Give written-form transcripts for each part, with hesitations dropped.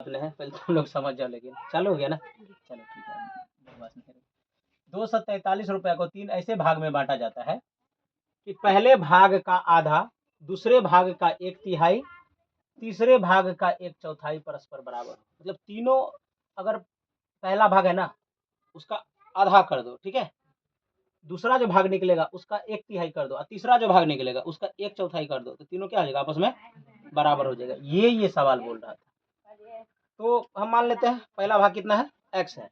अपने हैं, पहले तुम लोग समझ जाओ, लेकिन चालू हो गया ना, चलो ठीक है, बकवास नहीं करेंगे। 243 रुपये को 3 ऐसे भाग में बांटा जाता है कि पहले भाग का आधा, दूसरे भाग का 1/3, तीसरे भाग का 1/4 परस्पर बराबर। मतलब तीनों, अगर पहला भाग है ना उसका आधा कर दो, ठीक है, दूसरा जो भाग निकलेगा उसका 1/3 कर दो, और तीसरा जो भाग निकलेगा उसका 1/4 कर दो, तो तीनों क्या हो जाएगा, आपस में बराबर हो जाएगा। ये सवाल बोल रहा था। तो हम मान लेते हैं पहला भाग कितना है, x है,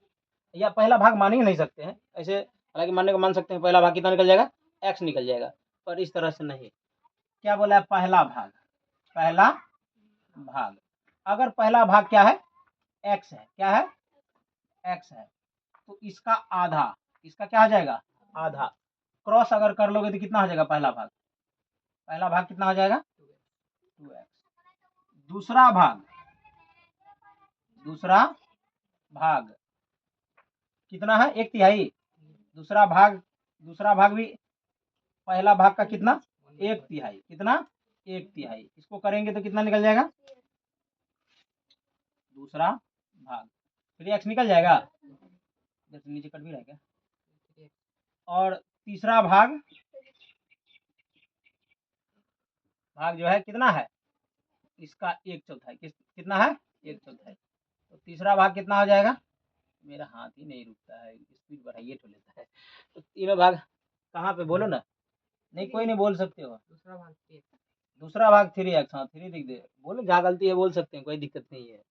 या पहला भाग मान ही नहीं सकते हैं ऐसे, हालांकि मानने को मान सकते हैं, पहला भाग कितना निकल जाएगा, x निकल जाएगा, पर इस तरह से नहीं। क्या बोला है, पहला भाग, पहला भाग, अगर पहला भाग क्या है, x है, क्या है, x है, तो इसका आधा, इसका क्या हो जाएगा, आधा, क्रॉस अगर कर लोगे तो कितना हो जाएगा, पहला भाग, पहला भाग कितना हो जाएगा, 2x। दूसरा भाग, दूसरा भाग कितना है, 1/3, दूसरा भाग भी पहला भाग का कितना, 1/3, कितना, 1/3, इसको करेंगे तो कितना निकल जाएगा, दूसरा भाग 3x निकल जाएगा, नीचे कट भी रहेगा। और तीसरा भाग जो है कितना है, इसका 1/4, कितना है, 1/4, तो तीसरा भाग कितना हो जाएगा, मेरा हाथ ही नहीं रुकता है, स्पीड बढ़ाइए तो लेता है। तो तीनों भाग कहाँ पे, बोलो ना, नहीं कोई नहीं बोल सकते हो, दूसरा भाग 3x, हाँ 3 लिख दे, बोलो जहाँ गलती है बोल सकते हैं, कोई दिक्कत नहीं है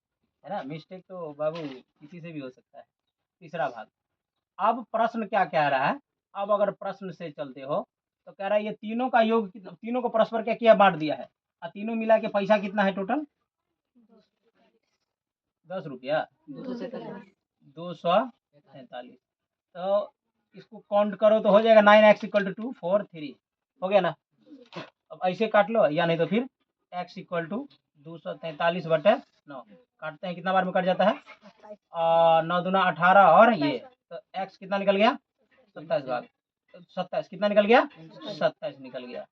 ना, मिस्टेक तो बाबू किसी से भी हो सकता है। तीसरा भाग, अब प्रश्न क्या कह रहा है, अब अगर प्रश्न से चलते हो तो कह रहा है ये तीनों का योग, तीनों को परस्पर क्या किया, बांट दिया है, और तीनों मिला के पैसा कितना है टोटल, 10 रुपया, 243। तो इसको काउंट करो तो हो जाएगा 9x = 2 4 3, हो गया ना। अब ऐसे काट लो, या नहीं तो फिर x = 243/9, काटते हैं, कितना बार में कट जाता है, 9 दूना 18, और ये तो x कितना निकल गया, 27 भाग 27, कितना निकल गया, 27 निकल गया।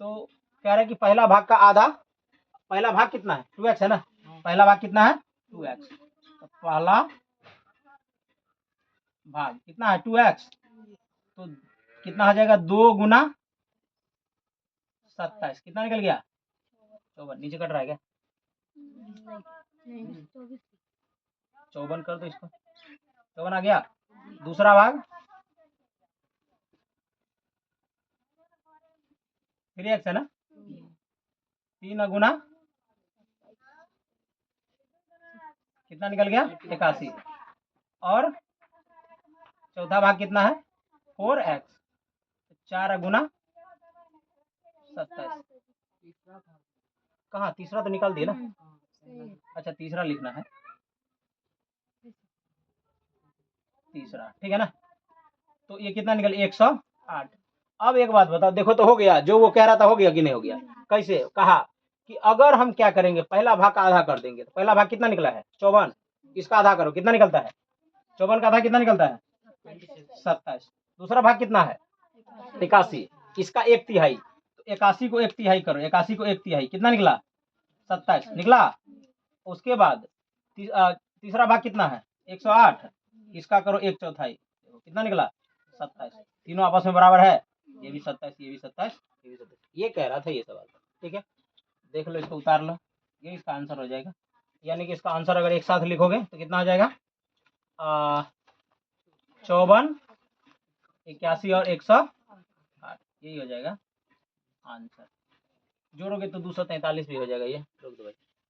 तो कह रहा है कि पहला भाग का आधा, पहला भाग कितना है, 2x है ना, पहला भाग कितना है, 2x, तो पहला भाग कितना है, 2x, तो कितना हो जाएगा, 2 गुना 27, कितना निकल गया, 54, नीचे कट रहा है क्या, 54 कर दो इसको, 54 आ गया। दूसरा भाग 3x है ना, 3 गुना कितना निकल गया, 81, और चौथा भाग कितना है, 4x, 4 गुना 27, कहाँ, तीसरा तो निकाल दिया ना, अच्छा तीसरा लिखना है, तीसरा, ठीक है ना। तो ये कितना निकल, 108। अब एक बात बताओ, देखो तो हो गया, जो वो कह रहा था हो गया कि नहीं हो गया, कैसे कहा कि अगर हम क्या करेंगे, पहला भाग का आधा कर देंगे, तो पहला भाग कितना निकला है, 54, इसका आधा करो, कितना निकलता है, 54 का आधा कितना निकलता है, 27, दूसरा भाग कितना है, 81, इसका 1/3, तो 81 को 1/3 करो, 81 को 1/3 कितना निकला, 27 निकला। उसके बाद तीसरा भाग कितना है, 108, इसका करो 1/4, कितना निकला, 27, तीनों आपस में बराबर है, ये भी 27, ये भी 27, ये भी 27, ये कह रहा था ये सवाल, ठीक है, देख लो, इसको उतार लो, ये इसका आंसर हो जाएगा। यानी कि इसका आंसर अगर एक साथ लिखोगे तो कितना हो जाएगा, 54, 81 और 108, यही हो जाएगा आंसर। जोड़ोगे तो 243 भी हो जाएगा, ये रोक दो भाई।